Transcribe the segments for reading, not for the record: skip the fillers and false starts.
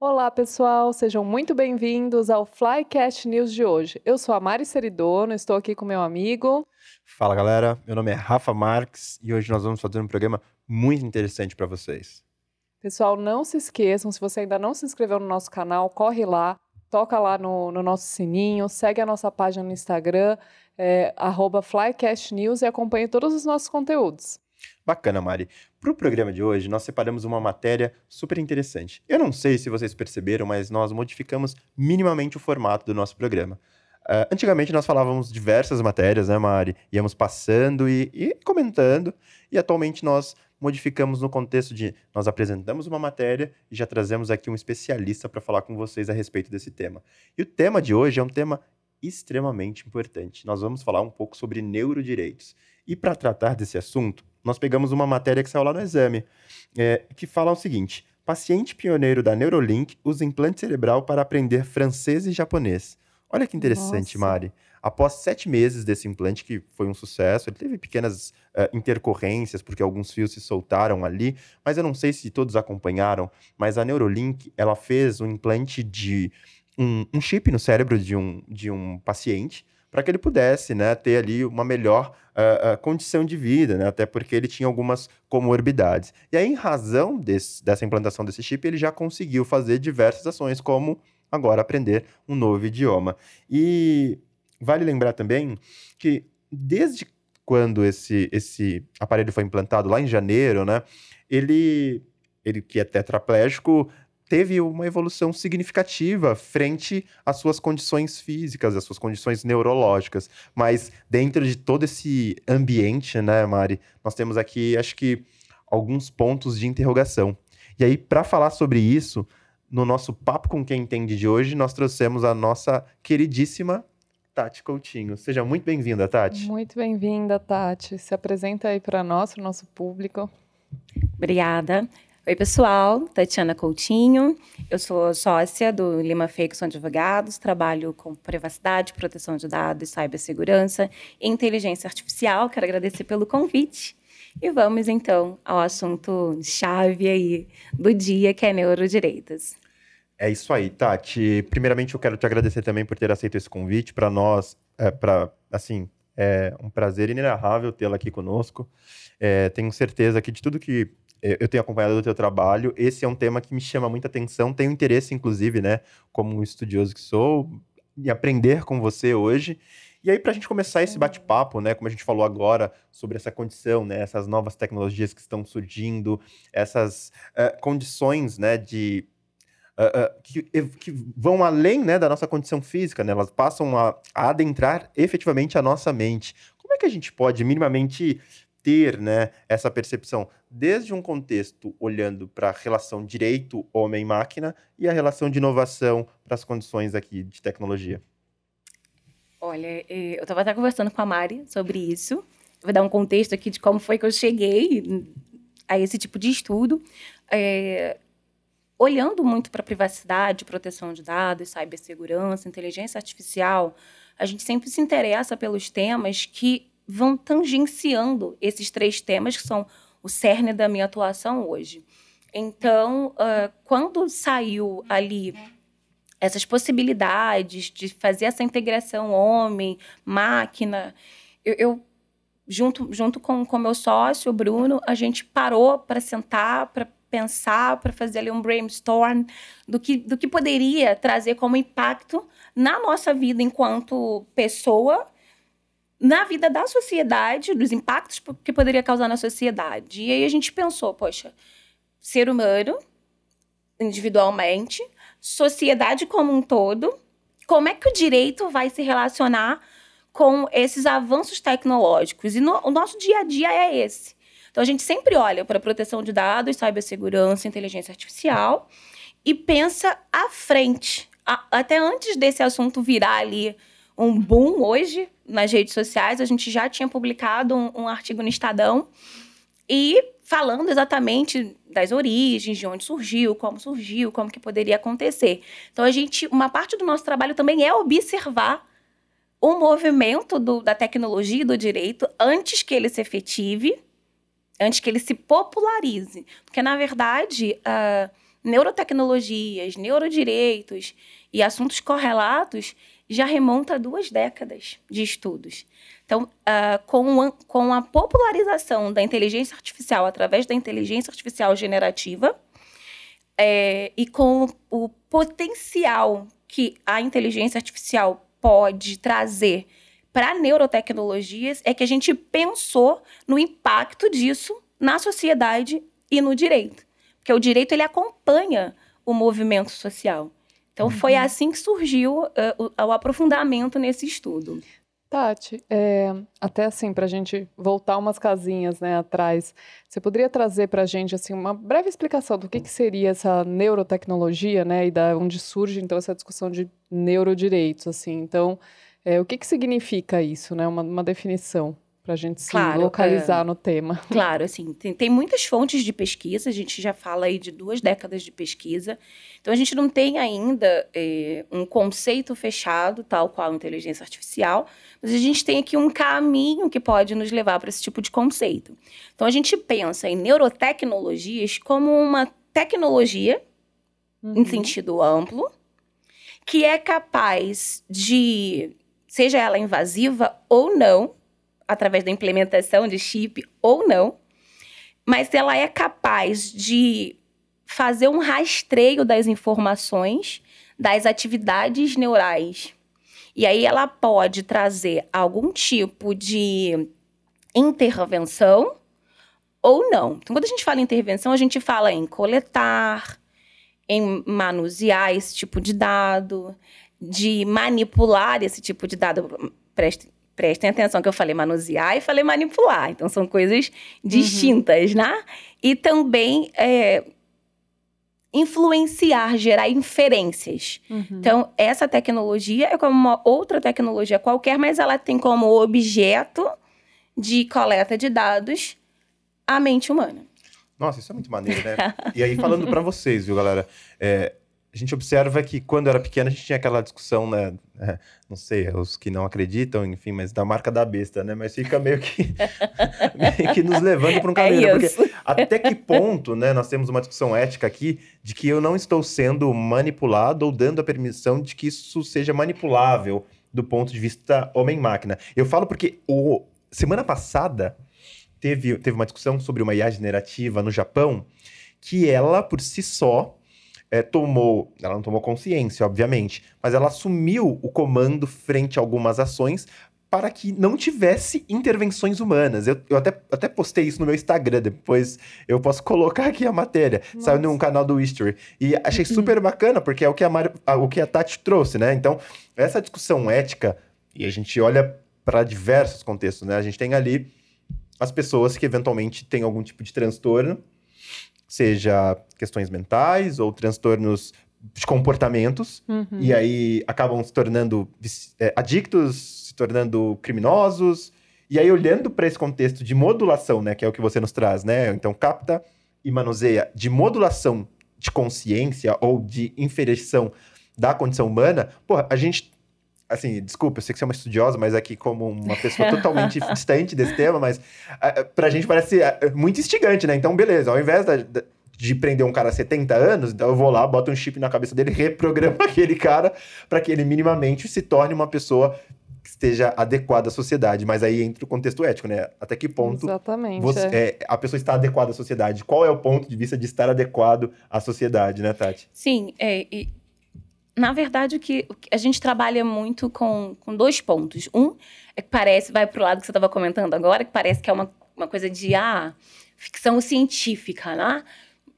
Olá, pessoal, sejam muito bem-vindos ao Flycast News de hoje. Eu sou a Mari Seridono, estou aqui com meu amigo. Fala galera, meu nome é Rafa Marques e hoje nós vamos fazer um programa muito interessante para vocês. Pessoal, não se esqueçam, se você ainda não se inscreveu no nosso canal, corre lá, toca lá no nosso sininho, segue a nossa página no Instagram, @flycastnews e acompanhe todos os nossos conteúdos. Bacana, Mari. Para o programa de hoje, nós separamos uma matéria super interessante. Eu não sei se vocês perceberam, mas nós modificamos minimamente o formato do nosso programa. Antigamente nós falávamos diversas matérias, né, Mari? Íamos passando e comentando, e atualmente nós modificamos no contexto de nós apresentamos uma matéria e já trazemos aqui um especialista para falar com vocês a respeito desse tema. E o tema de hoje é um tema extremamente importante. Nós vamos falar um pouco sobre neurodireitos. E para tratar desse assunto, nós pegamos uma matéria que saiu lá no exame, que fala o seguinte: paciente pioneiro da Neurolink usa implante cerebral para aprender francês e japonês. Olha que interessante, Nossa. Mari. Após 7 meses desse implante, que foi um sucesso, ele teve pequenas intercorrências, porque alguns fios se soltaram ali, mas eu não sei se todos acompanharam, mas a Neurolink, ela fez um implante de um chip no cérebro de um paciente, para que ele pudesse, né, ter ali uma melhor condição de vida, né, até porque ele tinha algumas comorbidades. E aí, em razão dessa implantação desse chip, ele já conseguiu fazer diversas ações, como agora aprender um novo idioma. E vale lembrar também que desde quando esse aparelho foi implantado, lá em janeiro, né, ele que é tetraplégico, teve uma evolução significativa frente às suas condições físicas, às suas condições neurológicas. Mas dentro de todo esse ambiente, né, Mari, nós temos aqui, acho que, alguns pontos de interrogação. E aí, para falar sobre isso, no nosso Papo com Quem Entende de hoje, nós trouxemos a nossa queridíssima Tati Coutinho. Seja muito bem-vinda, Tati. Muito bem-vinda, Tati. Se apresenta aí para nós, para o nosso público. Obrigada. Oi, pessoal. Tatiana Coutinho. Eu sou sócia do Lima Feixo Advogados, trabalho com privacidade, proteção de dados, cibersegurança e inteligência artificial. Quero agradecer pelo convite. E vamos, então, ao assunto chave aí do dia, que é neurodireitos. É isso aí, Tati. Primeiramente, eu quero te agradecer também por ter aceito esse convite. Para nós, é um prazer inenarrável tê-la aqui conosco. Tenho certeza que de tudo que eu tenho acompanhado do teu trabalho, esse é um tema que me chama muita atenção. Tenho interesse, inclusive, né, como um estudioso que sou, em aprender com você hoje. E aí, para a gente começar esse bate-papo, né, como a gente falou agora, sobre essa condição, né, essas novas tecnologias que estão surgindo, essas condições, né, que vão além, né, da nossa condição física, né? Elas passam a adentrar efetivamente a nossa mente. Como é que a gente pode minimamente ter, né, essa percepção, desde um contexto olhando para a relação direito homem-máquina e a relação de inovação para as condições aqui de tecnologia? Olha, eu estava até conversando com a Mari sobre isso. Vou dar um contexto aqui de como foi que eu cheguei a esse tipo de estudo. Olhando muito para privacidade, proteção de dados, cibersegurança, inteligência artificial, a gente sempre se interessa pelos temas que vão tangenciando esses 3 temas que são o cerne da minha atuação hoje. Então, quando saiu ali essas possibilidades de fazer essa integração homem-máquina, eu junto com meu sócio, o Bruno, a gente parou para sentar, para pensar, para fazer ali um brainstorm do que poderia trazer como impacto na nossa vida enquanto pessoa, na vida da sociedade, dos impactos que poderia causar na sociedade. E aí a gente pensou, poxa, ser humano, individualmente, sociedade como um todo, como é que o direito vai se relacionar com esses avanços tecnológicos? E o nosso dia a dia é esse. Então, a gente sempre olha para a proteção de dados, cibersegurança, inteligência artificial e pensa à frente. Até antes desse assunto virar ali um boom hoje nas redes sociais, a gente já tinha publicado um artigo no Estadão e falando exatamente das origens, de onde surgiu, como que poderia acontecer. Então, uma parte do nosso trabalho também é observar o movimento da tecnologia e do direito antes que ele se efetive, antes que ele se popularize. Porque, na verdade, neurotecnologias, neurodireitos e assuntos correlatos já remonta a 2 décadas de estudos. Então, com a popularização da inteligência artificial através da inteligência artificial generativa e com o potencial que a inteligência artificial pode trazer para neurotecnologias, é que a gente pensou no impacto disso na sociedade e no direito. Porque o direito, ele acompanha o movimento social. Então, foi assim que surgiu o aprofundamento nesse estudo. Tati, até assim, para a gente voltar umas casinhas, né, atrás, você poderia trazer para a gente assim, uma breve explicação do que seria essa neurotecnologia, né, e da onde surge, então, essa discussão de neurodireitos, assim. Então, o que significa isso, né, uma definição, para a gente se localizar no tema? Claro, assim, tem muitas fontes de pesquisa, a gente já fala aí de 2 décadas de pesquisa, então a gente não tem ainda um conceito fechado, tal qual a inteligência artificial, mas a gente tem aqui um caminho que pode nos levar para esse tipo de conceito. Então a gente pensa em neurotecnologias como uma tecnologia, em sentido amplo, que é capaz de, seja ela invasiva ou não, através da implementação de chip ou não, mas ela é capaz de fazer um rastreio das informações, das atividades neurais. E aí ela pode trazer algum tipo de intervenção ou não. Então, quando a gente fala em intervenção, a gente fala em coletar, em manusear esse tipo de dado, de manipular esse tipo de dado. Prestem atenção que eu falei manusear e falei manipular. Então, são coisas distintas, né? E também influenciar, gerar inferências. Então, essa tecnologia é como uma outra tecnologia qualquer, mas ela tem como objeto de coleta de dados a mente humana. Nossa, isso é muito maneiro, né? E aí, falando pra vocês, viu, galera? A gente observa que quando eu era pequeno, a gente tinha aquela discussão, né? Não sei, os que não acreditam, enfim, mas da marca da besta, né? Mas fica meio que, meio que nos levando para um caminho. Né? Porque até que ponto, né? Nós temos uma discussão ética aqui de que eu não estou sendo manipulado ou dando a permissão de que isso seja manipulável do ponto de vista homem-máquina. Eu falo porque semana passada teve uma discussão sobre uma IA generativa no Japão que ela, por si só, ela não tomou consciência, obviamente, mas ela assumiu o comando frente a algumas ações para que não tivesse intervenções humanas. Eu até postei isso no meu Instagram, depois eu posso colocar aqui a matéria. Nossa. Saiu num canal do History. E achei super bacana, porque é o que a Tati trouxe, né? Então, essa discussão ética, e a gente olha para diversos contextos, né? A gente tem ali as pessoas que eventualmente têm algum tipo de transtorno, seja questões mentais ou transtornos de comportamentos, e aí acabam se tornando adictos, se tornando criminosos, e aí olhando para esse contexto de modulação, né, que é o que você nos traz, né, então capta e manuseia de modulação de consciência ou de inferição da condição humana, porra, a gente, assim, desculpa, eu sei que você é uma estudiosa, mas aqui como uma pessoa totalmente distante desse tema, mas pra gente parece muito instigante, né? Então, beleza, ao invés de prender um cara a 70 anos, então eu vou lá, boto um chip na cabeça dele, reprogramo aquele cara para que ele minimamente se torne uma pessoa que esteja adequada à sociedade. Mas aí entra o contexto ético, né? Até que ponto a pessoa está adequada à sociedade? Qual é o ponto de vista de estar adequado à sociedade, né, Tati? Sim, na verdade, o que a gente trabalha muito com 2 pontos. Um é que vai para o lado que você estava comentando agora, que parece que é uma coisa de ficção científica, né?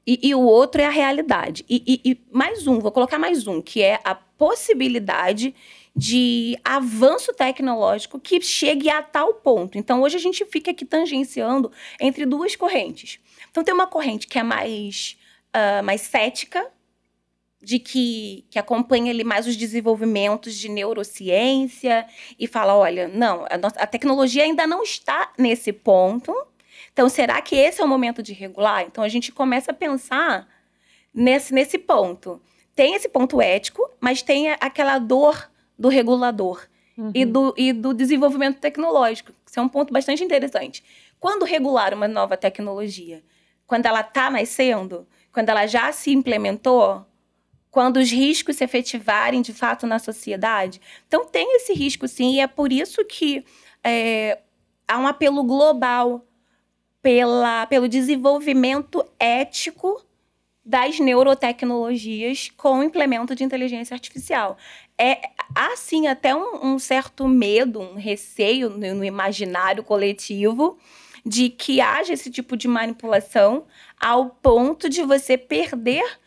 E o outro é a realidade. E mais vou colocar mais um, que é a possibilidade de avanço tecnológico que chegue a tal ponto. Então, hoje a gente fica aqui tangenciando entre 2 correntes. Então, tem uma corrente que é mais cética, de que acompanha ali mais os desenvolvimentos de neurociência e fala, olha, não, a tecnologia ainda não está nesse ponto, então será que esse é o momento de regular? Então a gente começa a pensar nesse ponto. Tem esse ponto ético, mas tem aquela dor do regulador e do desenvolvimento tecnológico, que é um ponto bastante interessante. Quando regular uma nova tecnologia? Quando ela está nascendo? quando ela já se implementou, quando os riscos se efetivarem de fato na sociedade. Então, tem esse risco, sim, e é por isso que há um apelo global pelo desenvolvimento ético das neurotecnologias com o implemento de inteligência artificial. Há, sim, até um certo medo, um receio no imaginário coletivo de que haja esse tipo de manipulação ao ponto de você perder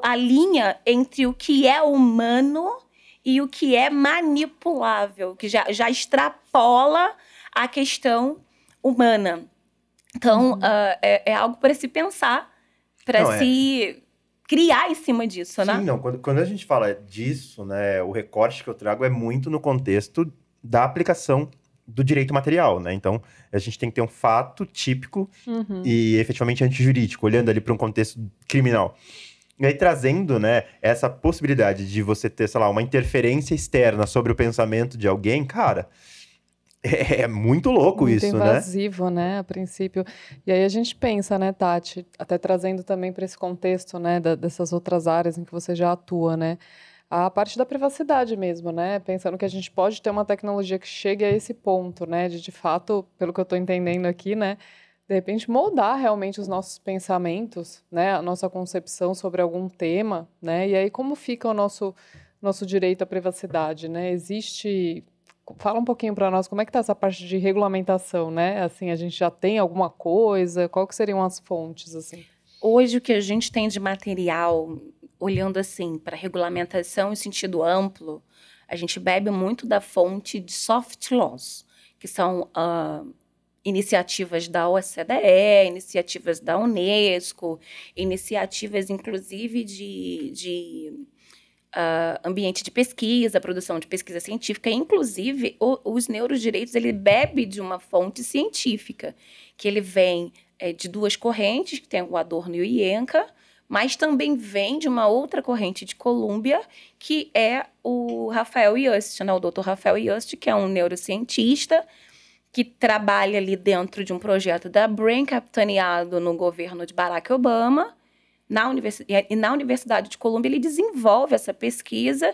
a linha entre o que é humano e o que é manipulável, que já extrapola a questão humana. Então, é algo para se pensar, para se criar em cima disso, né? Sim, não. Quando a gente fala disso, né, o recorte que eu trago é muito no contexto da aplicação do direito material, né? Então, a gente tem que ter um fato típico e efetivamente antijurídico, olhando ali para um contexto criminal. E aí, trazendo, né, essa possibilidade de você ter, sei lá, uma interferência externa sobre o pensamento de alguém, cara, é muito louco muito isso, invasivo, né, a princípio. E aí a gente pensa, né, Tati, até trazendo também para esse contexto, né, dessas outras áreas em que você já atua, né, a parte da privacidade mesmo, né, pensando que a gente pode ter uma tecnologia que chegue a esse ponto, né, de fato, pelo que eu estou entendendo aqui, né, de repente moldar realmente os nossos pensamentos, né, a nossa concepção sobre algum tema, né, e aí como fica o nosso direito à privacidade, né, existe... Fala um pouquinho para nós, como é que está essa parte de regulamentação, né? Assim, a gente já tem alguma coisa? Qual que seriam as fontes, assim? Hoje, o que a gente tem de material, olhando assim para regulamentação em sentido amplo, a gente bebe muito da fonte de soft laws, que são iniciativas da OCDE, iniciativas da Unesco, iniciativas, inclusive, de ambiente de pesquisa, produção de pesquisa científica. Inclusive, os neurodireitos, ele bebe de uma fonte científica, que ele vem de duas correntes, que tem o Adorno e o Ienca, mas também vem de uma outra corrente de Colômbia, que é o Rafael Just, né? O Dr. Rafael Just, que é um neurocientista que trabalha ali dentro de um projeto da Brain, capitaneado no governo de Barack Obama. Na Universidade de Colômbia, ele desenvolve essa pesquisa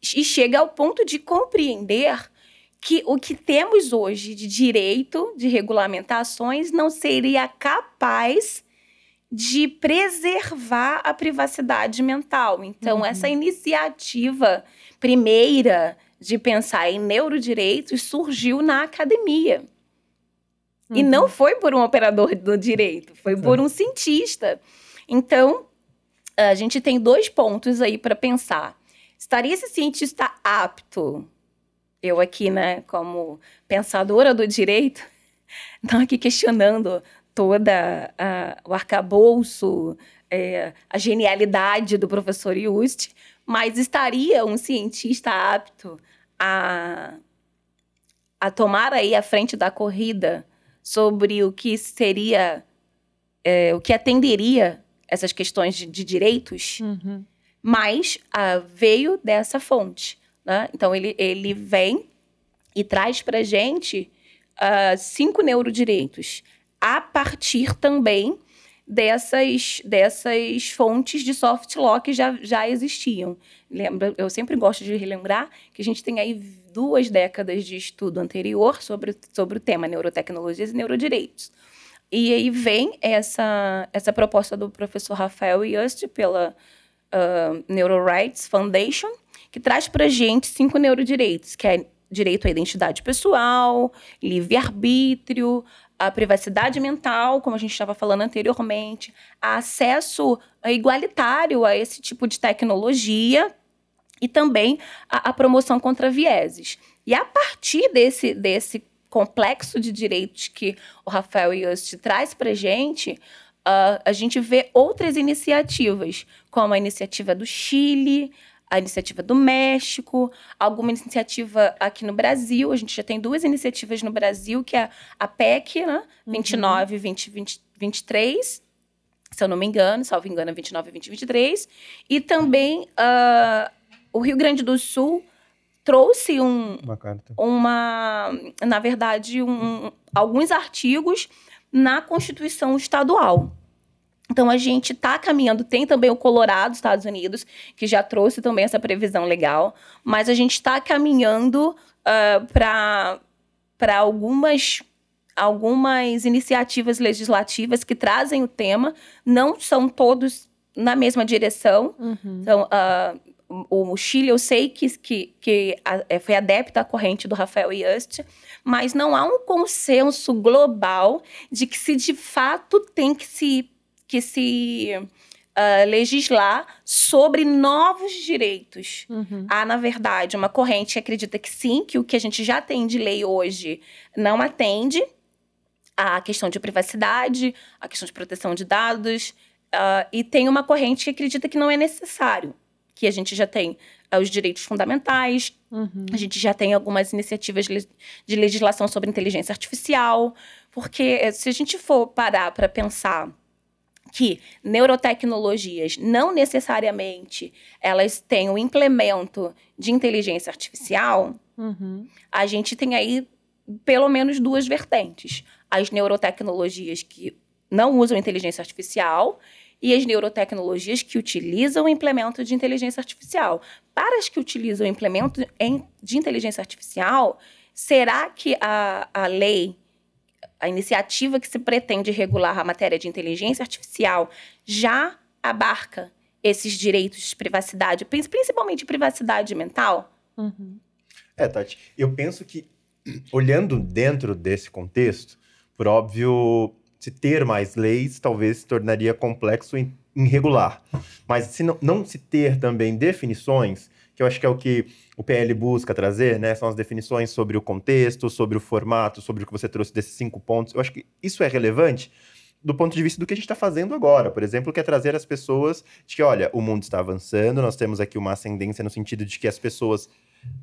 e chega ao ponto de compreender que o que temos hoje de direito, de regulamentações, não seria capaz de preservar a privacidade mental. Então, essa iniciativa primeira de pensar em neurodireitos surgiu na academia. E não foi por um operador do direito, foi por um cientista. Então, a gente tem 2 pontos aí para pensar. Estaria esse cientista apto? Eu aqui, né, como pensadora do direito, não aqui questionando toda o arcabouço, a genialidade do professor Just, mas estaria um cientista apto a tomar aí a frente da corrida sobre o que seria, o que atenderia essas questões de direitos, mas veio dessa fonte, né? Então, ele vem e traz para a gente 5 neurodireitos, a partir também dessas fontes de soft law que já existiam. Lembra, eu sempre gosto de relembrar que a gente tem aí 2 décadas de estudo anterior sobre o tema neurotecnologias e neurodireitos. E aí vem essa proposta do professor Rafael Just pela NeuroRights Foundation, que traz para a gente 5 neurodireitos, que é direito à identidade pessoal, livre-arbítrio, a privacidade mental, como a gente estava falando anteriormente, acesso igualitário a esse tipo de tecnologia e também a promoção contra vieses. E a partir desse complexo de direitos que o Rafael Just traz para a gente vê outras iniciativas, como a iniciativa do Chile, a iniciativa do México, alguma iniciativa aqui no Brasil. A gente já tem 2 iniciativas no Brasil, que é a PEC, né? 29 e 2023, se eu não me engano, salvo engano, 29 e 2023. E também o Rio Grande do Sul trouxe uma carta. Na verdade, alguns artigos na Constituição Estadual. Então, a gente está caminhando. Tem também o Colorado, Estados Unidos, que já trouxe também essa previsão legal. Mas a gente está caminhando para algumas iniciativas legislativas que trazem o tema. Não são todos na mesma direção. Então, o Chile, eu sei que foi adepto à corrente do Rafael Just, mas não há um consenso global de que se de fato tem que se legislar sobre novos direitos. Há, na verdade, uma corrente que acredita que sim, que o que a gente já tem de lei hoje não atende à questão de privacidade, à questão de proteção de dados, e tem uma corrente que acredita que não é necessário, que a gente já tem os direitos fundamentais, a gente já tem algumas iniciativas de legislação sobre inteligência artificial, porque se a gente for parar para pensar que neurotecnologias não necessariamente elas têm o implemento de inteligência artificial, a gente tem aí pelo menos duas vertentes. As neurotecnologias que não usam inteligência artificial e as neurotecnologias que utilizam o implemento de inteligência artificial. Para as que utilizam o implemento de inteligência artificial, será que a lei, a iniciativa que se pretende regular a matéria de inteligência artificial já abarca esses direitos de privacidade, principalmente privacidade mental? Tati, eu penso que, olhando dentro desse contexto, por óbvio, se ter mais leis talvez se tornaria complexo e irregular. Mas se não se ter também definições, que eu acho que é o que o PL busca trazer, né? São as definições sobre o contexto, sobre o formato, sobre o que você trouxe desses 5 pontos. Eu acho que isso é relevante do ponto de vista do que a gente está fazendo agora. Por exemplo, que é trazer as pessoas de que, olha, o mundo está avançando, nós temos aqui uma ascendência no sentido de que as pessoas,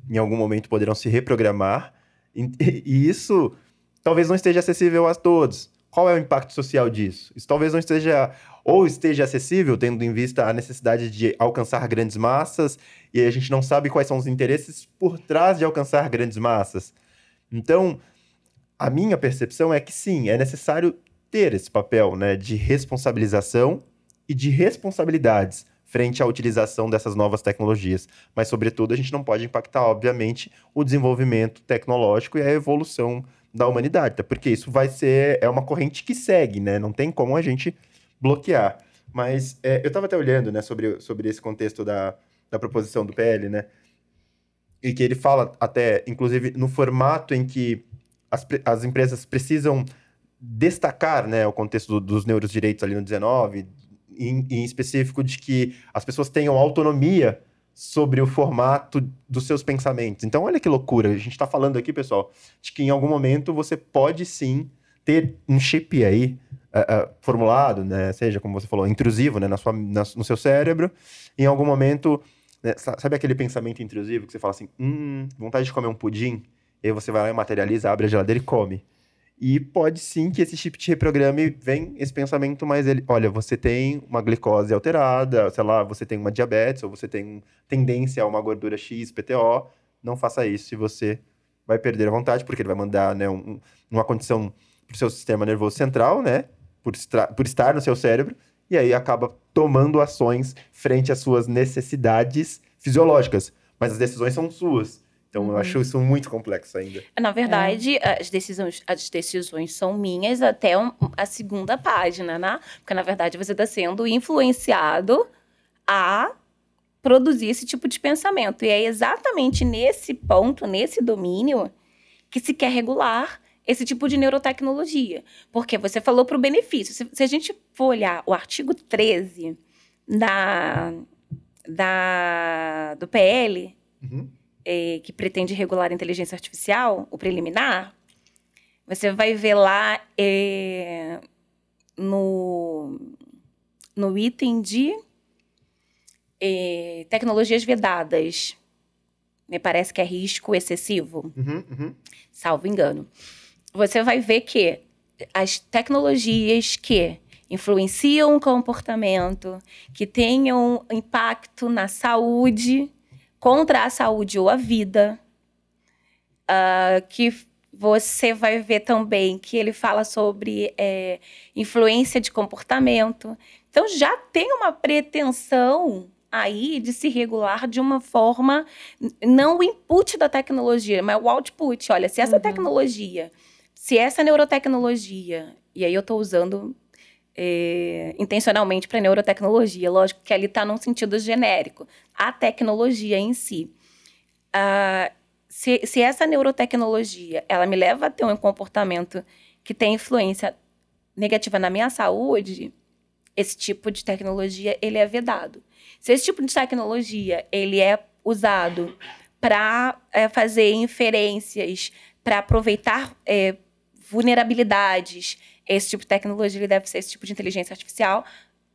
em algum momento, poderão se reprogramar, e isso talvez não esteja acessível a todos. Qual é o impacto social disso? Isso talvez não esteja acessível, tendo em vista a necessidade de alcançar grandes massas, e a gente não sabe quais são os interesses por trás de alcançar grandes massas. Então, a minha percepção é que sim, é necessário ter esse papel, né, de responsabilização e de responsabilidades frente à utilização dessas novas tecnologias. Mas, sobretudo, a gente não pode impactar, obviamente, o desenvolvimento tecnológico e a evolução da humanidade, tá? Porque isso é uma corrente que segue, né? Não tem como a gente bloquear. Mas eu estava até olhando, né, sobre esse contexto da proposição do PL, né? E que ele fala até, inclusive, no formato em que as empresas precisam destacar, né, o contexto dos neurodireitos ali no 19, em específico de que as pessoas tenham autonomia sobre o formato dos seus pensamentos. Então, olha que loucura. A gente está falando aqui, pessoal, de que em algum momento você pode sim ter um chip aí formulado, né, seja, como você falou, intrusivo, né, no seu cérebro. Em algum momento, né, sabe aquele pensamento intrusivo que você fala assim, vontade de comer um pudim? E aí você vai lá e materializa, abre a geladeira e come. E pode sim que esse chip te reprograme, vem esse pensamento, mas olha, você tem uma glicose alterada, sei lá, você tem uma diabetes, ou você tem tendência a uma gordura X, PTO, não faça isso e você vai perder a vontade, porque ele vai mandar, né, uma condição para o seu sistema nervoso central, né, por estar no seu cérebro, e aí acaba tomando ações frente às suas necessidades fisiológicas, mas as decisões são suas. Então, eu acho isso muito complexo ainda. Na verdade, as decisões são minhas até a segunda página, né? Porque, na verdade, você está sendo influenciado a produzir esse tipo de pensamento. E é exatamente nesse ponto, nesse domínio, que se quer regular esse tipo de neurotecnologia. Porque você falou para o benefício. Se a gente for olhar o artigo 13 do PL... que pretende regular a inteligência artificial, o preliminar, você vai ver lá no item de tecnologias vedadas. Me parece que é risco excessivo, salvo engano. Você vai ver que as tecnologias que influenciam o comportamento, que tenham impacto na saúde, contra a saúde ou a vida, que Você vai ver também que ele fala sobre influência de comportamento. Então, já tem uma pretensão aí de se regular de uma forma, não o input da tecnologia, mas o output. Olha, se essa tecnologia, se essa neurotecnologia, e aí eu estou usando intencionalmente para neurotecnologia, lógico que ali está num sentido genérico, a tecnologia em si. Se essa neurotecnologia, ela me leva a ter um comportamento que tem influência negativa na minha saúde, esse tipo de tecnologia, ele é vedado. Se esse tipo de tecnologia, ele é usado para fazer inferências, para aproveitar vulnerabilidades, esse tipo de tecnologia, ele deve ser, esse tipo de inteligência artificial,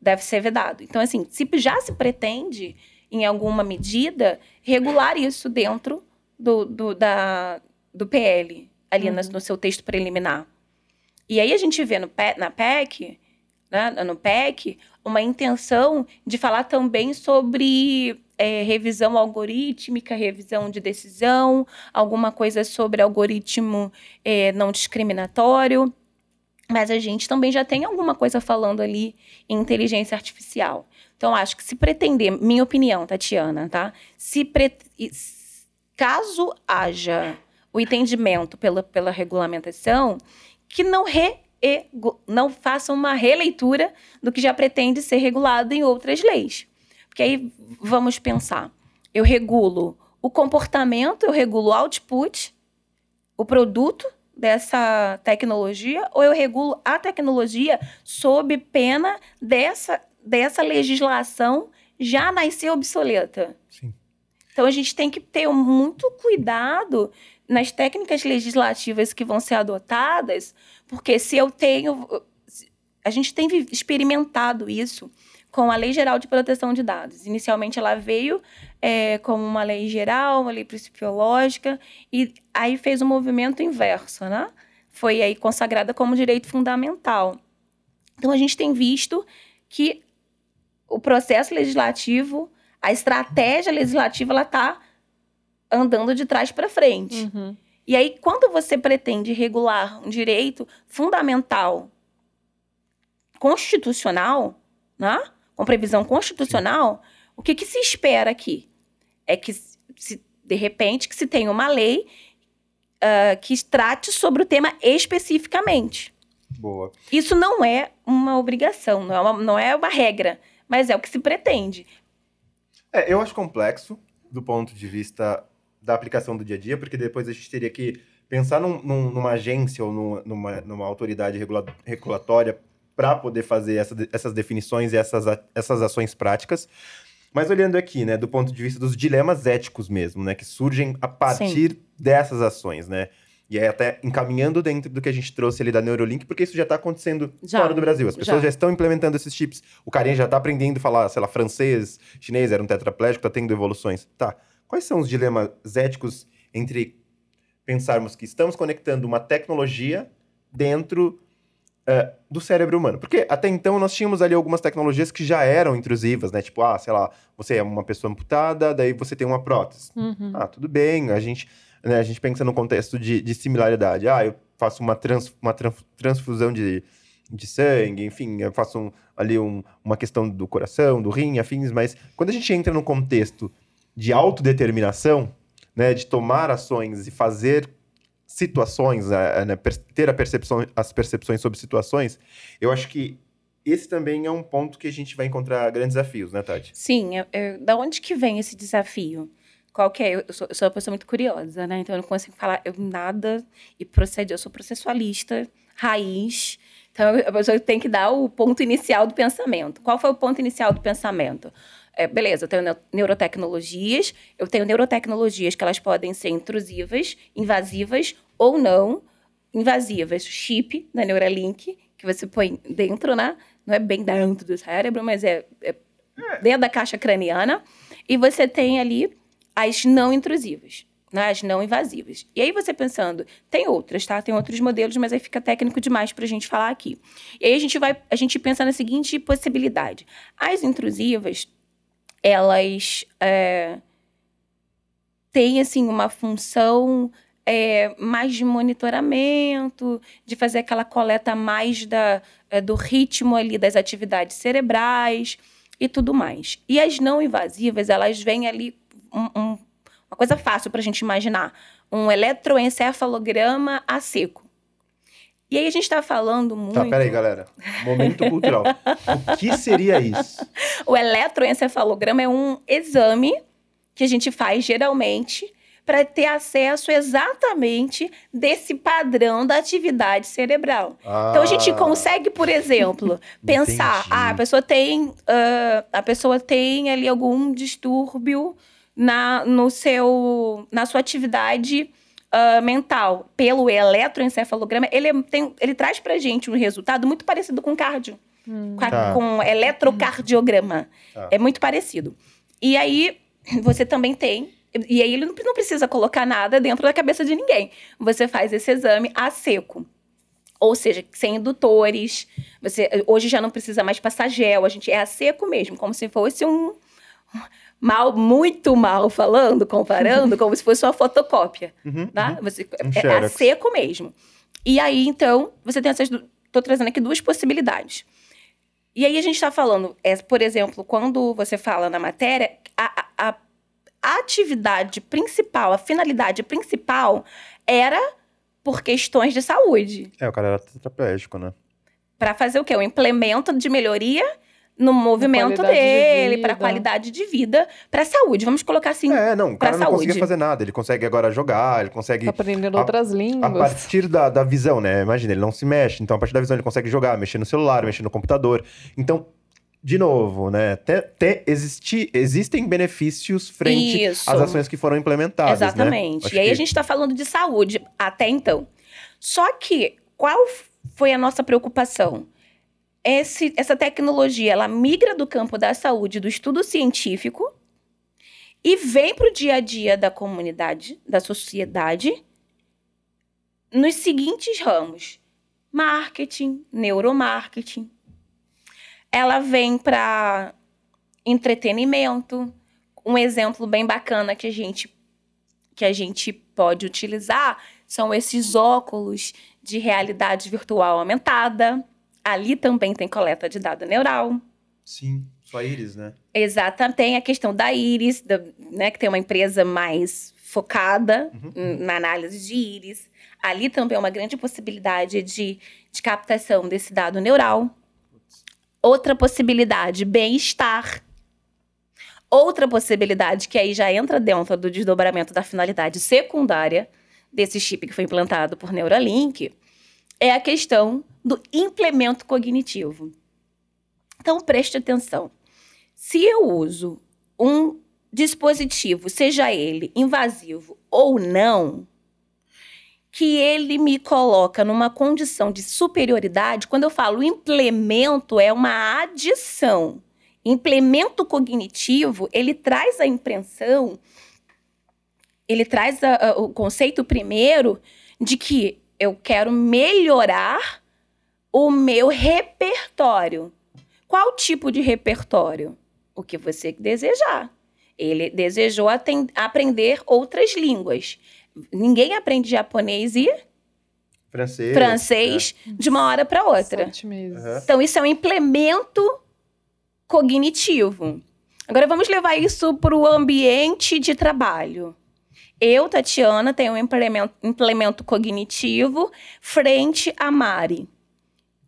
deve ser vedado. Então, assim, já se pretende, em alguma medida, regular isso dentro do PL, ali no seu texto preliminar. E aí a gente vê no PEC, uma intenção de falar também sobre revisão algorítmica, revisão de decisão, alguma coisa sobre algoritmo não discriminatório. Mas a gente também já tem alguma coisa falando ali em inteligência artificial. Então, acho que se pretender, minha opinião, Tatiana, tá? Caso haja o entendimento pela regulamentação, que não faça uma releitura do que já pretende ser regulado em outras leis. Porque aí vamos pensar. Eu regulo o comportamento, eu regulo o output, o produto dessa tecnologia, ou eu regulo a tecnologia sob pena dessa legislação já nascer obsoleta? Sim. Então, a gente tem que ter muito cuidado nas técnicas legislativas que vão ser adotadas, porque a gente tem experimentado isso com a Lei Geral de Proteção de Dados. Inicialmente, ela veio como uma lei geral, uma lei principiológica, e aí fez um movimento inverso, né? Foi aí consagrada como direito fundamental. Então, a gente tem visto que o processo legislativo, a estratégia legislativa, ela está andando de trás para frente. E aí, quando você pretende regular um direito fundamental constitucional, né? Com previsão constitucional, sim, o que se espera aqui? É que, de repente, que se tenha uma lei que trate sobre o tema especificamente. Boa. Isso não é uma obrigação, não é uma regra, mas é o que se pretende. Eu acho complexo do ponto de vista da aplicação do dia a dia, porque depois a gente teria que pensar numa agência ou numa autoridade regulatória para poder fazer essas definições e essas ações práticas. Mas olhando aqui, né, do ponto de vista dos dilemas éticos mesmo, né, que surgem a partir, sim, dessas ações, né? E aí até encaminhando dentro do que a gente trouxe ali da Neuralink, porque isso já está acontecendo fora do Brasil. As pessoas já estão implementando esses chips. O carinha já está aprendendo a falar, sei lá, francês, chinês, era um tetraplégico, está tendo evoluções. Tá, quais são os dilemas éticos entre pensarmos que estamos conectando uma tecnologia dentro do cérebro humano? Porque até então nós tínhamos ali algumas tecnologias que já eram intrusivas, né? Tipo, sei lá, você é uma pessoa amputada, daí você tem uma prótese. Tudo bem, a gente pensa no contexto de similaridade. Eu faço uma transfusão de sangue, enfim, eu faço uma questão do coração, do rim, afins, mas quando a gente entra no contexto de autodeterminação, né, de tomar ações e fazer situações, né, ter as percepções sobre situações, eu acho que esse também é um ponto que a gente vai encontrar grandes desafios, né, Tati? Sim, da onde que vem esse desafio? Qual que é? Eu sou uma pessoa muito curiosa, né? Então, eu não consigo falar nada eu sou processualista, raiz. Então, a pessoa tem que dar o ponto inicial do pensamento. Qual foi o ponto inicial do pensamento? Beleza, eu tenho neurotecnologias que elas podem ser intrusivas, invasivas ou não invasivas. Chip da Neuralink, que você põe dentro, né? Não é bem dentro do cérebro, mas é dentro da caixa craniana. E você tem ali as não intrusivas, né? As não invasivas. E aí você pensando, tem outras, tá? Tem outros modelos, mas aí fica técnico demais pra gente falar aqui. E aí a gente pensa na seguinte possibilidade. As intrusivas, elas têm, assim, uma função mais de monitoramento, de fazer aquela coleta mais do ritmo ali das atividades cerebrais e tudo mais. E as não invasivas, elas vêm ali, uma coisa fácil para a gente imaginar, um eletroencefalograma a seco. E aí a gente está falando muito... Tá, peraí, galera. Momento cultural. O que seria isso? O eletroencefalograma é um exame que a gente faz geralmente para ter acesso exatamente desse padrão da atividade cerebral. Então a gente consegue, por exemplo, pensar, a pessoa tem ali algum distúrbio na sua atividade mental. Pelo eletroencefalograma, ele traz pra gente um resultado muito parecido com cardio. Com eletrocardiograma. É muito parecido. E aí, você também tem... E aí, ele não precisa colocar nada dentro da cabeça de ninguém. Você faz esse exame a seco. Ou seja, sem indutores. Hoje já não precisa mais passar gel. É a seco mesmo, como se fosse muito mal comparando, como se fosse uma fotocópia. Tá? É a seco mesmo. E aí, então, você tem essas... Estou trazendo aqui duas possibilidades. E aí, a gente está falando, por exemplo, quando você fala na matéria, a atividade principal, a finalidade principal era por questões de saúde. O cara era tetraplégico, né? Para fazer o quê? Um implemento de melhoria no movimento dele, para qualidade de vida, para saúde. Vamos colocar assim, o cara não conseguia fazer nada. Ele consegue agora jogar, ele consegue... Tá aprendendo outras línguas. A partir da visão, né? Imagina, ele não se mexe. Então, a partir da visão, ele consegue jogar, mexer no celular, mexer no computador. Então... De novo, né? Existem benefícios frente às ações que foram implementadas. Exatamente. Né? E aí a gente está falando de saúde até então. Só que, qual foi a nossa preocupação? Essa tecnologia, ela migra do campo da saúde, do estudo científico, e vem para o dia a dia da comunidade, da sociedade, nos seguintes ramos: marketing, neuromarketing. Ela vem para entretenimento. Um exemplo bem bacana que a gente pode utilizar são esses óculos de realidade virtual aumentada. Ali também tem coleta de dado neural. Sim, só a íris, né? Exato, tem a questão da íris, né, que tem uma empresa mais focada na análise de íris. Ali também é uma grande possibilidade de captação desse dado neural. Outra possibilidade, bem-estar. Outra possibilidade, que aí já entra dentro do desdobramento da finalidade secundária desse chip que foi implantado por Neuralink, é a questão do implemento cognitivo. Então, preste atenção. Se eu uso um dispositivo, seja ele invasivo ou não, que ele me coloca numa condição de superioridade, quando eu falo implemento, é uma adição. Implemento cognitivo, ele traz a impressão, ele traz o conceito primeiro de que eu quero melhorar o meu repertório. Qual tipo de repertório? O que você desejar. Ele desejou aprender outras línguas. Ninguém aprende japonês e francês de uma hora para outra. 7 meses. Então, isso é um implemento cognitivo. Agora, vamos levar isso para o ambiente de trabalho. Eu, Tatiana, tenho um implemento cognitivo frente a Mari.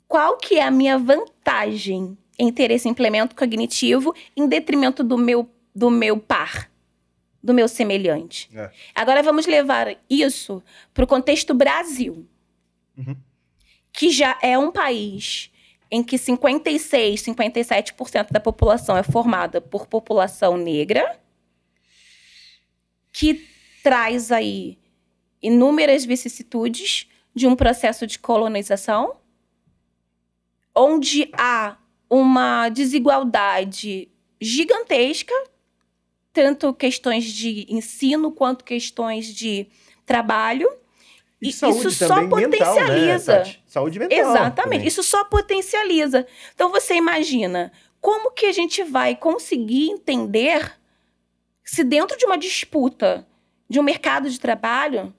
Qual que é a minha vantagem em ter esse implemento cognitivo em detrimento do meu par? Do meu semelhante. Agora vamos levar isso para o contexto Brasil. Que já é um país em que 56, 57% da população é formada por população negra, que traz aí inúmeras vicissitudes de um processo de colonização, onde há uma desigualdade gigantesca, tanto questões de ensino quanto questões de trabalho. E isso só potencializa. Mental, né, saúde mental. Exatamente. Também. Isso só potencializa. Então, você imagina, como que a gente vai conseguir entender se dentro de uma disputa de um mercado de trabalho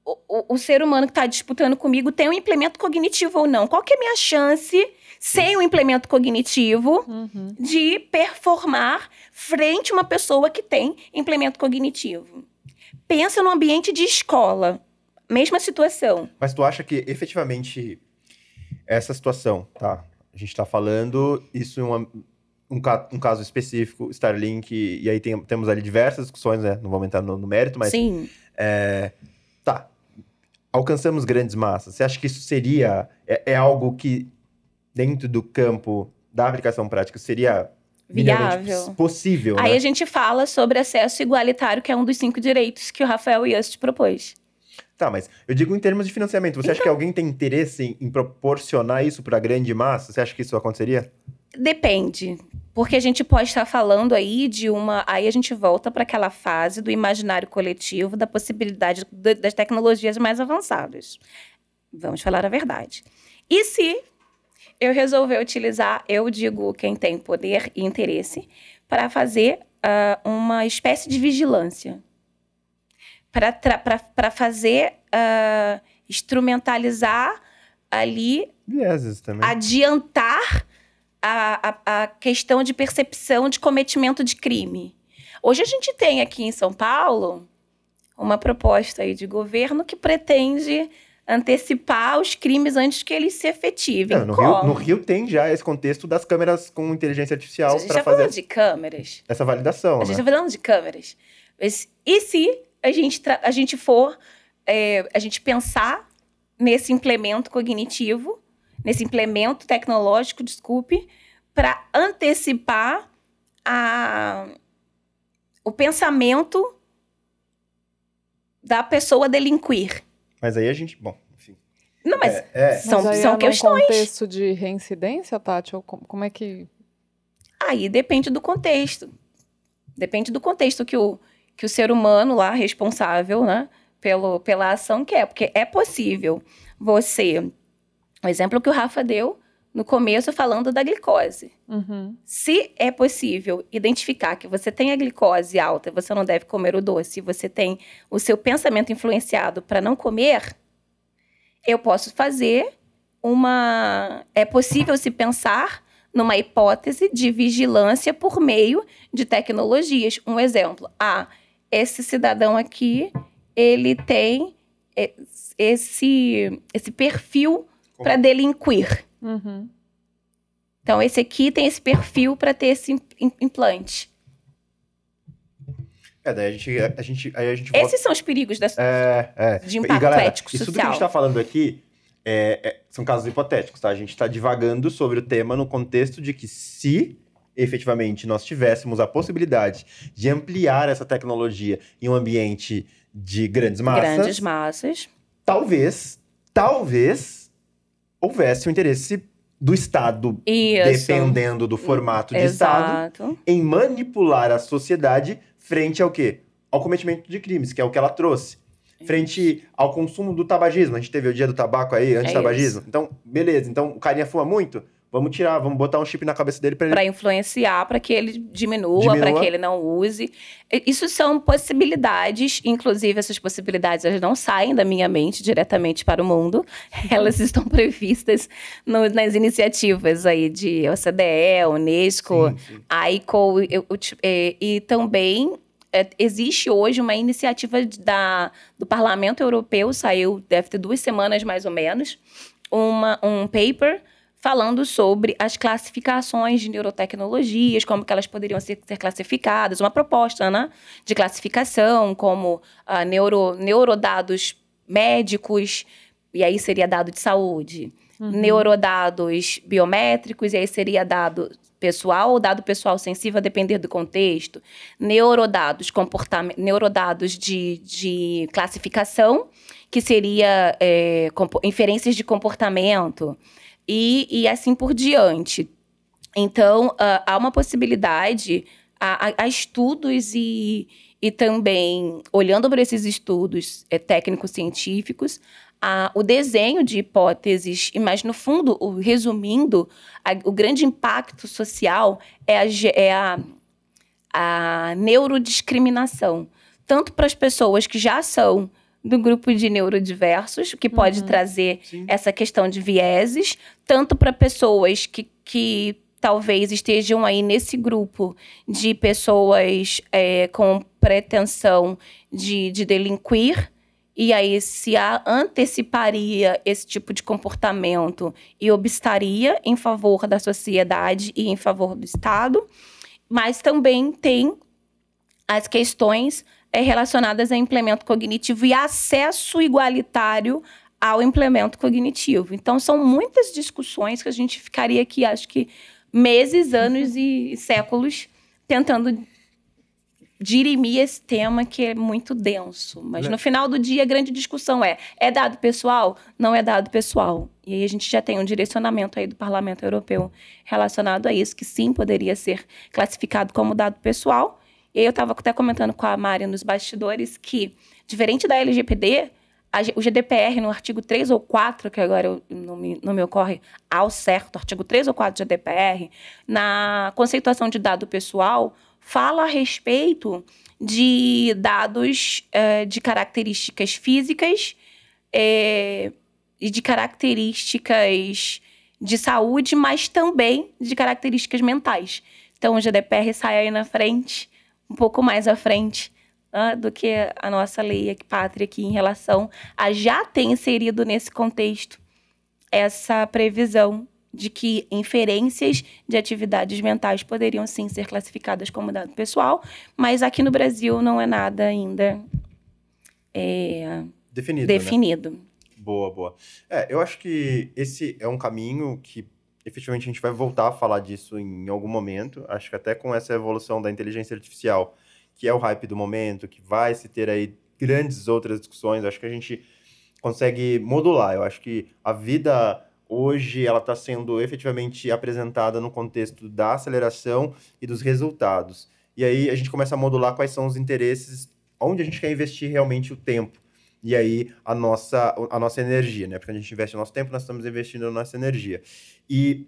o ser humano que está disputando comigo tem um implemento cognitivo ou não. Qual que é a minha chance, sem o implemento cognitivo, de performar frente a uma pessoa que tem implemento cognitivo? Pensa no ambiente de escola. Mesma situação. Mas tu acha que, efetivamente, essa situação, tá? A gente tá falando isso em um caso específico, Starlink, e aí temos ali diversas discussões, né? Não vou entrar no mérito, mas... Sim. Tá. Alcançamos grandes massas. Você acha que isso seria... É algo que, dentro do campo da aplicação prática, seria... Viável. Possível, Aí né? a gente fala sobre acesso igualitário, que é um dos 5 direitos que o Rafael Yust propôs. Tá, mas eu digo em termos de financiamento. Você acha que alguém tem interesse em proporcionar isso para a grande massa? Você acha que isso aconteceria? Depende. Porque a gente pode estar falando aí de uma... Aí a gente volta para aquela fase do imaginário coletivo, da possibilidade das tecnologias mais avançadas. Vamos falar a verdade. E se eu resolver utilizar, eu digo quem tem poder e interesse, para fazer uma espécie de vigilância? Para fazer, instrumentalizar ali, Vieses também. adiantar a questão de percepção de cometimento de crime. Hoje a gente tem aqui em São Paulo uma proposta aí de governo que pretende antecipar os crimes antes que eles se efetivem. No Rio tem já esse contexto das câmeras com inteligência artificial para fazer... A gente está falando de câmeras. Essa validação, A gente está falando de câmeras. E se a gente for... a gente pensar nesse implemento cognitivo, nesse implemento tecnológico, para antecipar o pensamento da pessoa delinquir. Mas aí a gente... Bom, enfim. Não, mas são num questões. Contexto de reincidência, Tati? Ou como é que... Aí depende do contexto. Depende do contexto que o ser humano lá, responsável, né, pela ação quer. Porque é possível você... O exemplo que o Rafa deu no começo, falando da glicose. Se é possível identificar que você tem a glicose alta, você não deve comer o doce, você tem o seu pensamento influenciado para não comer, eu posso fazer é possível se pensar numa hipótese de vigilância por meio de tecnologias. Um exemplo, esse cidadão aqui, ele tem esse perfil para delinquir. Então, esse aqui tem esse perfil para ter esse implante. Daí a gente volta... Esses são os perigos de impacto ético social. Isso tudo que a gente está falando aqui são casos hipotéticos, tá? A gente está divagando sobre o tema no contexto de que se efetivamente nós tivéssemos a possibilidade de ampliar essa tecnologia em um ambiente de grandes massas, talvez houvesse o interesse do Estado, dependendo do formato de Estado, em manipular a sociedade frente ao quê? Ao cometimento de crimes, que é o que ela trouxe. Frente ao consumo do tabagismo. A gente teve o dia do tabaco aí, anti-tabagismo. Então, beleza. Então, o carinha fuma muito? Vamos botar um chip na cabeça dele para influenciar, para que ele diminua, para que ele não use. Isso são possibilidades, inclusive essas possibilidades elas não saem da minha mente diretamente para o mundo. Elas estão previstas nas iniciativas aí de OCDE, Unesco, AICO, e também existe hoje uma iniciativa do Parlamento Europeu, saiu, deve ter 2 semanas mais ou menos, um paper falando sobre as classificações de neurotecnologias, como que elas poderiam ser classificadas, uma proposta, né, de classificação, como neurodados médicos, e aí seria dado de saúde, neurodados biométricos, e aí seria dado pessoal ou dado pessoal sensível, a depender do contexto, neurodados de classificação, que seria inferências de comportamento, e assim por diante. Então, há uma possibilidade, há estudos e também, olhando para esses estudos técnicos científicos, o desenho de hipóteses, mas no fundo, resumindo, o grande impacto social é a neurodiscriminação. Tanto para as pessoas que já são do grupo de neurodiversos, que pode trazer essa questão de vieses, tanto para pessoas que talvez estejam aí nesse grupo de pessoas com pretensão de delinquir, e aí se anteciparia esse tipo de comportamento e obstaria em favor da sociedade e em favor do Estado, mas também tem as questões relacionadas a implemento cognitivo e acesso igualitário ao implemento cognitivo. Então, são muitas discussões que a gente ficaria aqui, acho que meses, anos e séculos tentando dirimir esse tema que é muito denso. Mas no final do dia, a grande discussão é dado pessoal? Não é dado pessoal. E aí a gente já tem um direcionamento aí do Parlamento Europeu relacionado a isso, que sim, poderia ser classificado como dado pessoal. E aí eu estava até comentando com a Mari nos bastidores que, diferente da LGPD, o GDPR, no artigo 3 ou 4, que agora não me ocorre ao certo, artigo 3 ou 4 do GDPR, na conceituação de dado pessoal, fala a respeito de dados de características físicas e de características de saúde, mas também de características mentais. Então, o GDPR sai aí na frente, um pouco mais à frente, do que a nossa lei Pátria aqui em relação a já ter inserido nesse contexto essa previsão de que inferências de atividades mentais poderiam sim ser classificadas como dado pessoal, mas aqui no Brasil não é nada ainda definido. Né? Boa. Eu acho que esse é um caminho que efetivamente a gente vai voltar a falar disso em algum momento. Acho que até com essa evolução da inteligência artificial, que é o hype do momento, que vai se ter aí grandes outras discussões, acho que a gente consegue modular. Eu acho que a vida hoje ela está sendo efetivamente apresentada no contexto da aceleração e dos resultados. E aí a gente começa a modular quais são os interesses, onde a gente quer investir realmente o tempo. E aí a nossa energia, né? Porque a gente investe o nosso tempo, nós estamos investindo a nossa energia. E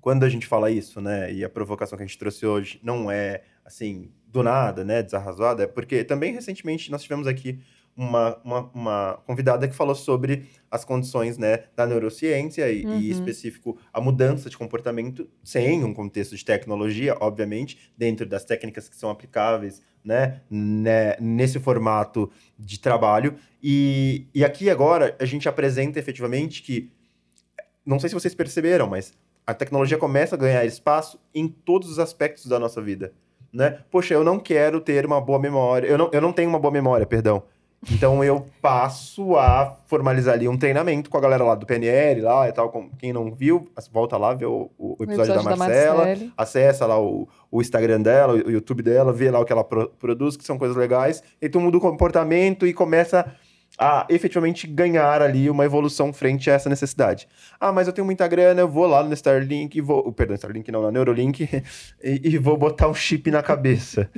quando a gente fala isso, né? E a provocação que a gente trouxe hoje não é, assim, do nada, né? Desarrazoada, é porque também recentemente nós tivemos aqui uma convidada que falou sobre as condições, né, da neurociência e específico, a mudança de comportamento sem um contexto de tecnologia, obviamente, dentro das técnicas que são aplicáveis, né, nesse formato de trabalho. E aqui agora a gente apresenta efetivamente que, não sei se vocês perceberam, mas a tecnologia começa a ganhar espaço em todos os aspectos da nossa vida, né? Poxa, eu não quero ter uma boa memória, eu não tenho uma boa memória, perdão. Então eu passo a formalizar ali um treinamento com a galera lá do PNL lá e tal. Quem não viu, volta lá, vê o episódio da Marcela, acessa lá o Instagram dela, o YouTube dela, vê lá o que ela produz, que são coisas legais. E tu muda o comportamento e começa a efetivamente ganhar ali uma evolução frente a essa necessidade. Ah, mas eu tenho muita grana, eu vou lá no Starlink, Starlink não, na Neuralink, e vou botar um chip na cabeça.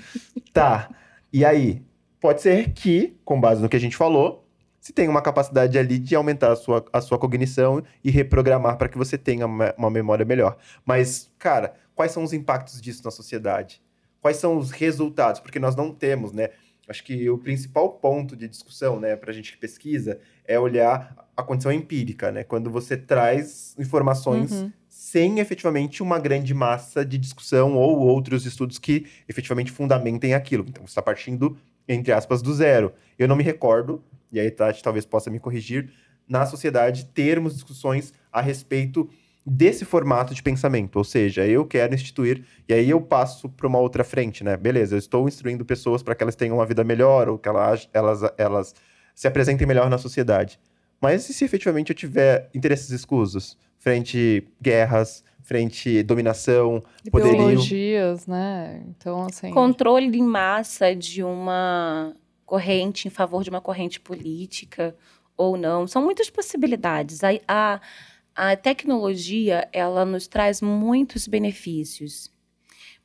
Tá, e aí? Pode ser que, com base no que a gente falou, se tenha uma capacidade ali de aumentar a sua cognição e reprogramar para que você tenha uma memória melhor. Mas, cara, quais são os impactos disso na sociedade? Quais são os resultados? Porque nós não temos, né? Acho que o principal ponto de discussão, né, para a gente que pesquisa, é olhar a condição empírica, né? Quando você traz informações sem efetivamente uma grande massa de discussão ou outros estudos que efetivamente fundamentem aquilo. Então, você está partindo, entre aspas, do zero. Eu não me recordo, e aí Tati talvez possa me corrigir, na sociedade termos discussões a respeito desse formato de pensamento. Ou seja, eu quero instituir, e aí eu passo para uma outra frente, né? Beleza, eu estou instruindo pessoas para que elas tenham uma vida melhor, ou que elas se apresentem melhor na sociedade. Mas e se efetivamente eu tiver interesses escusos? Frente guerras, frente dominação, ideologias, né? Então, assim... Controle em massa de uma corrente em favor de uma corrente política ou não. São muitas possibilidades. A tecnologia, ela nos traz muitos benefícios,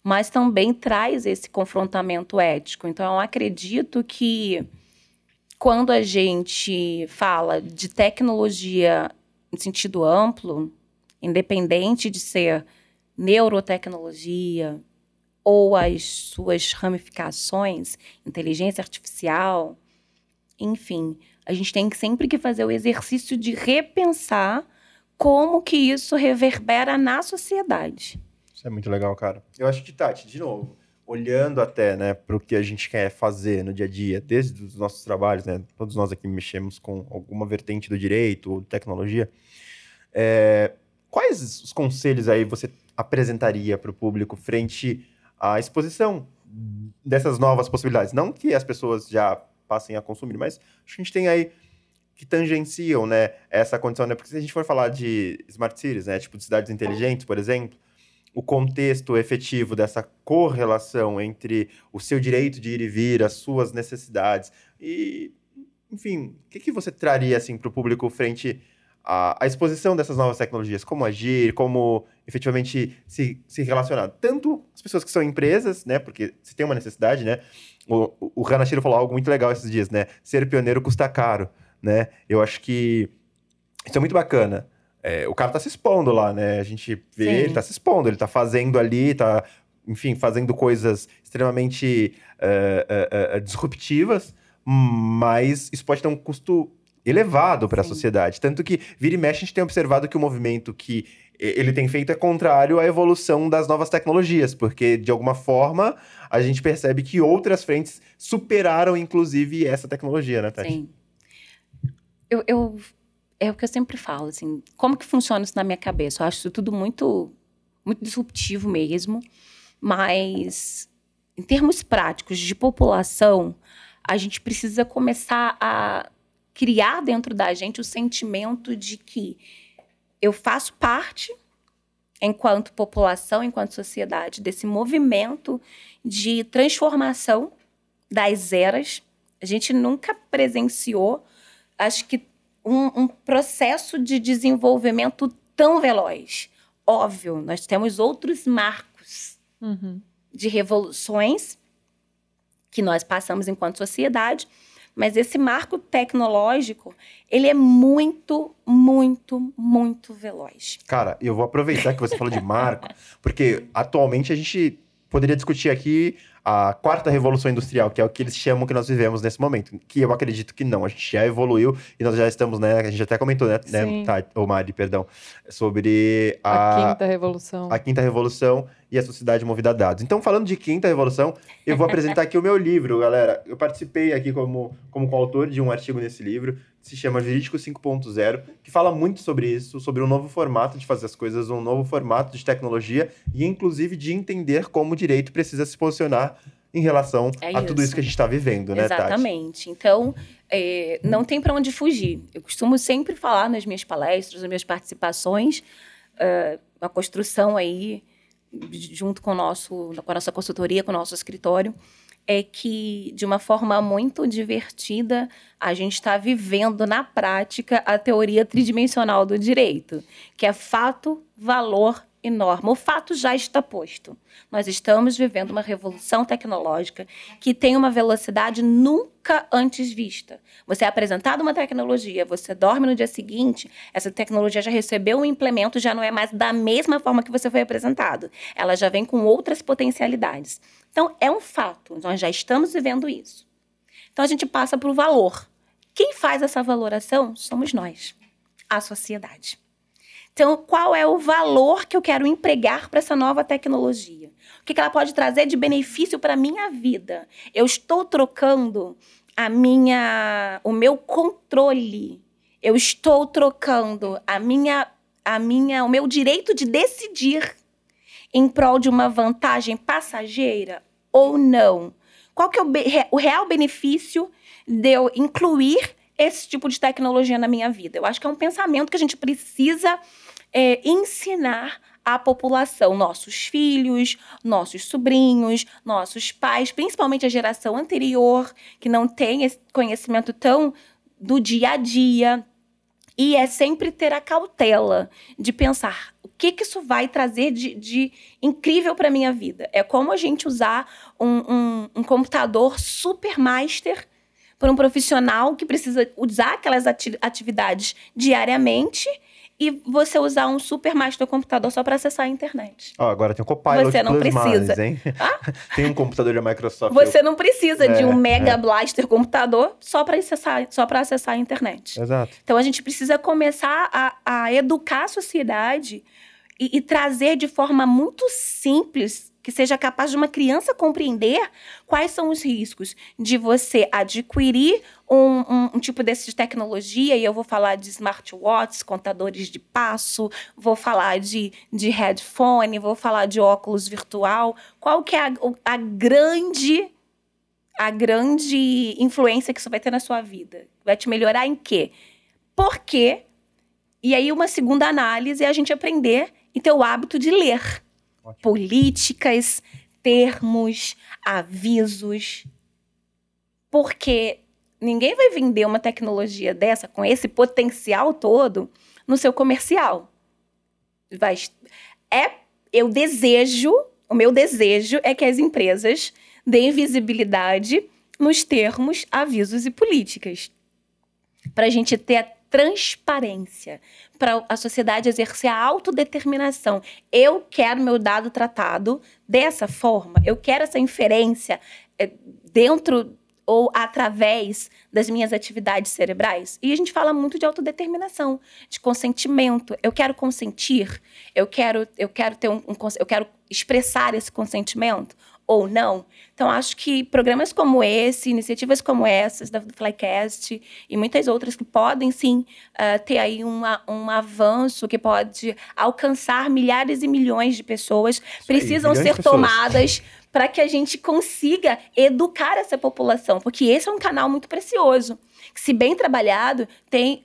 mas também traz esse confrontamento ético. Então, eu acredito que quando a gente fala de tecnologia em sentido amplo, independente de ser neurotecnologia ou as suas ramificações, inteligência artificial, Enfim, a gente tem sempre que fazer o exercício de repensar como que isso reverbera na sociedade. Isso é muito legal, cara. Eu acho que, Tati, de novo, olhando até, né, para o que a gente quer fazer no dia a dia, desde os nossos trabalhos, né, todos nós aqui mexemos com alguma vertente do direito ou tecnologia, quais os conselhos aí você apresentaria para o público frente à exposição dessas novas possibilidades? Não que as pessoas já passem a consumir, mas acho que a gente tem aí que tangenciam, né, essa condição, né? Porque se a gente for falar de smart cities, né, tipo de cidades inteligentes, por exemplo, o contexto efetivo dessa correlação entre o seu direito de ir e vir, as suas necessidades e, enfim, o que você traria assim para o público frente à exposição dessas novas tecnologias? Como agir, como efetivamente se relacionar? Tanto as pessoas que são empresas, né? Porque se tem uma necessidade, né? O Hanashiro falou algo muito legal esses dias, né? Ser pioneiro custa caro, né? Eu acho que isso é muito bacana. O cara tá se expondo lá, né? A gente vê, Sim. ele tá se expondo, ele tá fazendo ali, tá, enfim, fazendo coisas extremamente disruptivas, mas isso pode ter um custo elevado para a Sim. sociedade. Tanto que, vira e mexe, a gente tem observado que o movimento que ele tem feito é contrário à evolução das novas tecnologias, porque, de alguma forma, a gente percebe que outras frentes superaram, inclusive, essa tecnologia, né, Tati? Sim. É o que eu sempre falo, assim, como que funciona isso na minha cabeça? Eu acho isso tudo muito, muito disruptivo mesmo, mas em termos práticos de população, a gente precisa começar a criar dentro da gente o sentimento de que eu faço parte, enquanto população, enquanto sociedade, desse movimento de transformação das eras. A gente nunca presenciou, acho que, um processo de desenvolvimento tão veloz. Óbvio, nós temos outros marcos de revoluções que nós passamos enquanto sociedade, mas esse marco tecnológico, ele é muito, muito, muito veloz. Cara, eu vou aproveitar que você falou de marco, porque atualmente a gente poderia discutir aqui a quarta revolução industrial, que é o que eles chamam que nós vivemos nesse momento, que eu acredito que não, a gente já evoluiu e nós já estamos, né, a gente até comentou, né, Sim. Mari, perdão, sobre A quinta revolução. a quinta revolução e a sociedade movida a dados. Então, falando de quinta revolução, eu vou apresentar aqui o meu livro, galera. Eu participei aqui como coautor de um artigo nesse livro, que se chama Jurídico 5.0, que fala muito sobre isso, sobre um novo formato de fazer as coisas, um novo formato de tecnologia e, inclusive, de entender como o direito precisa se posicionar em relação a tudo isso que a gente está vivendo, né, Tati? Exatamente. Então, não tem para onde fugir. Eu costumo sempre falar nas minhas palestras, nas minhas participações, a construção aí, junto com a nossa consultoria, com o nosso escritório, é que, de uma forma muito divertida, a gente está vivendo na prática a teoria tridimensional do direito, que é fato, valor e norma. O fato já está posto. Nós estamos vivendo uma revolução tecnológica que tem uma velocidade nunca antes vista. Você é apresentado uma tecnologia, você dorme no dia seguinte, essa tecnologia já recebeu um implemento, já não é mais da mesma forma que você foi apresentado. Ela já vem com outras potencialidades. Então, é um fato, nós já estamos vivendo isso. Então, a gente passa para o valor. Quem faz essa valoração somos nós, a sociedade. Então, qual é o valor que eu quero empregar para essa nova tecnologia? O que ela pode trazer de benefício para a minha vida? Eu estou trocando o meu controle. Eu estou trocando o meu direito de decidir em prol de uma vantagem passageira ou não? Qual que é o real benefício de eu incluir esse tipo de tecnologia na minha vida? Eu acho que é um pensamento que a gente precisa ensinar à população, nossos filhos, nossos sobrinhos, nossos pais, principalmente a geração anterior, que não tem esse conhecimento tão do dia a dia. E é sempre ter a cautela de pensar o que isso vai trazer de incrível para a minha vida. É como a gente usar um computador super master para um profissional que precisa usar aquelas atividades diariamente e você usar um supermaster computador só para acessar a internet. Agora tem o Copilot Você não Plus+, precisa. hein? Tem um computador da Microsoft. Você não precisa de um Mega Blaster computador só para acessar a internet. Exato. Então, a gente precisa começar a educar a sociedade e trazer de forma muito simples, que seja capaz de uma criança compreender quais são os riscos de você adquirir um tipo dessa tecnologia. E eu vou falar de smartwatches, contadores de passo, vou falar de headphone, vou falar de óculos virtual. Qual que é a grande influência que isso vai ter na sua vida? Vai te melhorar em quê? Por quê? E aí, uma segunda análise é a gente aprender e ter o hábito de ler. Ótimo. Políticas, termos, avisos. Porque ninguém vai vender uma tecnologia dessa, com esse potencial todo, no seu comercial. O meu desejo é que as empresas deem visibilidade nos termos, avisos e políticas. Para a gente ter a transparência, para a sociedade exercer a autodeterminação. Eu quero meu dado tratado dessa forma, eu quero essa inferência dentro ou através das minhas atividades cerebrais. E a gente fala muito de autodeterminação, de consentimento. Eu quero consentir, eu quero expressar esse consentimento ou não. Então, acho que programas como esse, iniciativas como essas do Flycast e muitas outras que podem, sim, ter aí um avanço que pode alcançar milhares e milhões de pessoas, precisam ser tomadas para que a gente consiga educar essa população, porque esse é um canal muito precioso, que, se bem trabalhado, tem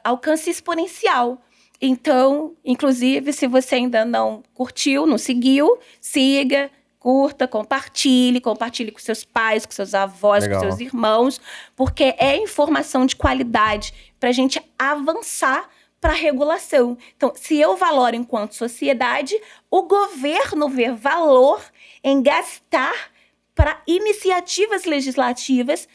alcance exponencial. Então, inclusive, se você ainda não curtiu, não seguiu, siga, curta, compartilhe com seus pais, com seus avós, Legal. com seus irmãos, porque é informação de qualidade para a gente avançar para a regulação. Então, se eu valoro enquanto sociedade, o governo vê valor em gastar para iniciativas legislativas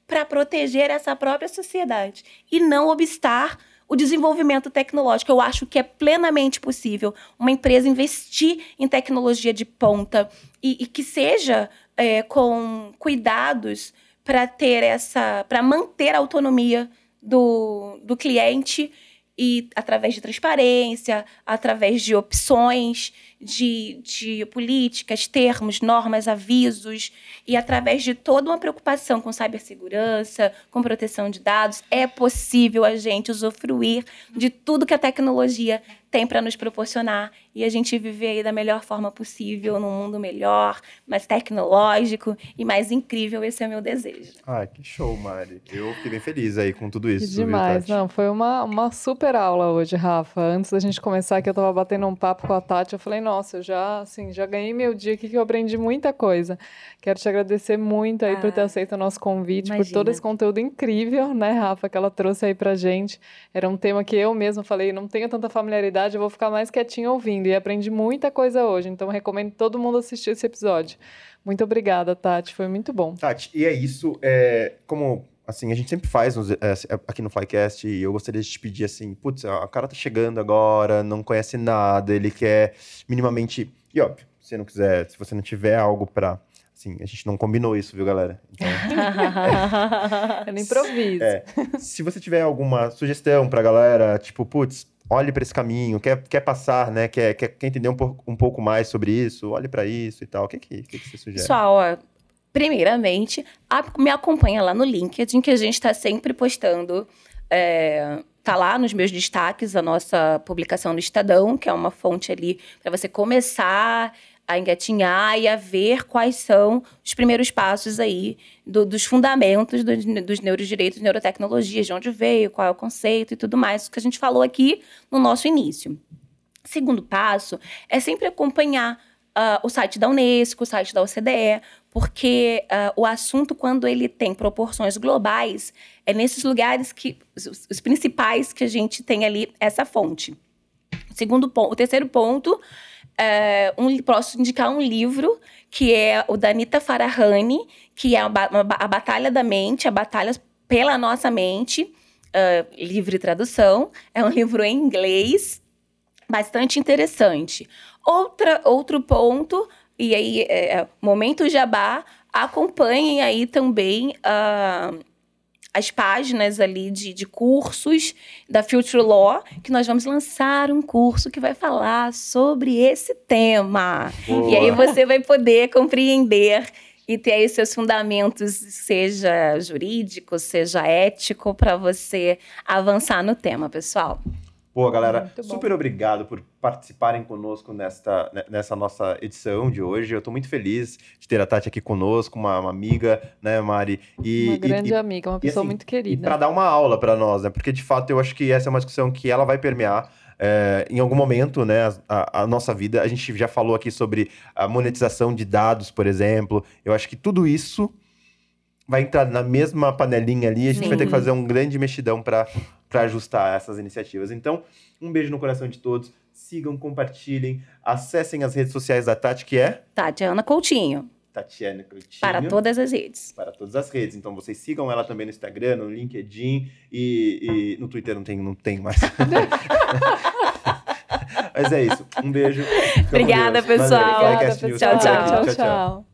para proteger essa própria sociedade e não obstar o desenvolvimento tecnológico. Eu acho que é plenamente possível uma empresa investir em tecnologia de ponta e que seja com cuidados para manter a autonomia do cliente, e através de transparência, através de opções, de políticas, termos, normas, avisos, e através de toda uma preocupação com cibersegurança, com proteção de dados, é possível a gente usufruir de tudo que a tecnologia tem para nos proporcionar e a gente viver aí da melhor forma possível, num mundo melhor, mais tecnológico e mais incrível. Esse é o meu desejo. Ai, que show, Mari. Eu fiquei bem feliz aí com tudo isso. Que demais. Viu, Tati? Não, foi uma super aula hoje, Rafa. Antes da gente começar aqui, eu tava batendo um papo com a Tati, eu falei, nossa, eu já ganhei meu dia aqui, que eu aprendi muita coisa. Quero te agradecer muito aí por ter aceito o nosso convite, Imagina. por todo esse conteúdo incrível, né, Rafa, que ela trouxe aí pra gente. Era um tema que eu mesma falei, não tenho tanta familiaridade, eu vou ficar mais quietinha ouvindo, e aprendi muita coisa hoje, então recomendo todo mundo assistir esse episódio. Muito obrigada, Tati, foi muito bom. Tati, e é isso, como, assim, a gente sempre faz aqui no Flycast, e eu gostaria de te pedir, assim, putz, o cara tá chegando agora, não conhece nada, ele quer minimamente, e óbvio, se não quiser, se você não tiver algo pra, assim, a gente não combinou isso, viu, galera? Então, Eu não improviso. se você tiver alguma sugestão pra galera, tipo, putz, olhe pra esse caminho, quer passar, né, quer entender um pouco mais sobre isso, olhe pra isso e tal, o que você sugere? Pessoal, primeiramente, me acompanha lá no LinkedIn, que a gente está sempre postando. Tá lá nos meus destaques a nossa publicação no Estadão, que é uma fonte ali para você começar a engatinhar e a ver quais são os primeiros passos aí dos fundamentos dos neurodireitos, neurotecnologias, de onde veio, qual é o conceito e tudo mais, que a gente falou aqui no nosso início. Segundo passo é sempre acompanhar o site da Unesco, o site da OCDE, porque o assunto, quando ele tem proporções globais, é nesses lugares que os principais que a gente tem ali essa fonte. O terceiro ponto, posso indicar um livro que é o da Anita Farahany, que é a Batalha da Mente, a Batalha pela Nossa Mente. livre tradução, é um livro em inglês, bastante interessante. Outro ponto, e aí, momento jabá, acompanhem aí também as páginas ali de cursos da Future Law, que nós vamos lançar um curso que vai falar sobre esse tema. Boa. E aí você vai poder compreender e ter aí seus fundamentos, seja jurídico, seja ético, para você avançar no tema, pessoal. Boa, galera. Muito bom. Super obrigado por participarem conosco nessa nossa edição de hoje. Eu estou muito feliz de ter a Tati aqui conosco, uma amiga, né, Mari? Uma grande amiga, uma pessoa assim, muito E querida. para dar uma aula para nós, né? Porque, de fato, eu acho que essa é uma discussão que ela vai permear em algum momento, né, a nossa vida. A gente já falou aqui sobre a monetização de dados, por exemplo. Eu acho que tudo isso vai entrar na mesma panelinha ali. A gente vai ter que fazer um grande mexidão para ajustar essas iniciativas. Então, um beijo no coração de todos. Sigam, compartilhem, acessem as redes sociais da Tati, que é Tatiana Coutinho, Tatiana Coutinho. para todas as redes. Para todas as redes. Então, vocês sigam ela também no Instagram, no LinkedIn e no Twitter não tem mais. Mas é isso. Um beijo. Fica com Obrigada, Deus. pessoal. Valeu. Obrigada, Firecast News. pessoal. Tchau, tchau. Tchau, tchau.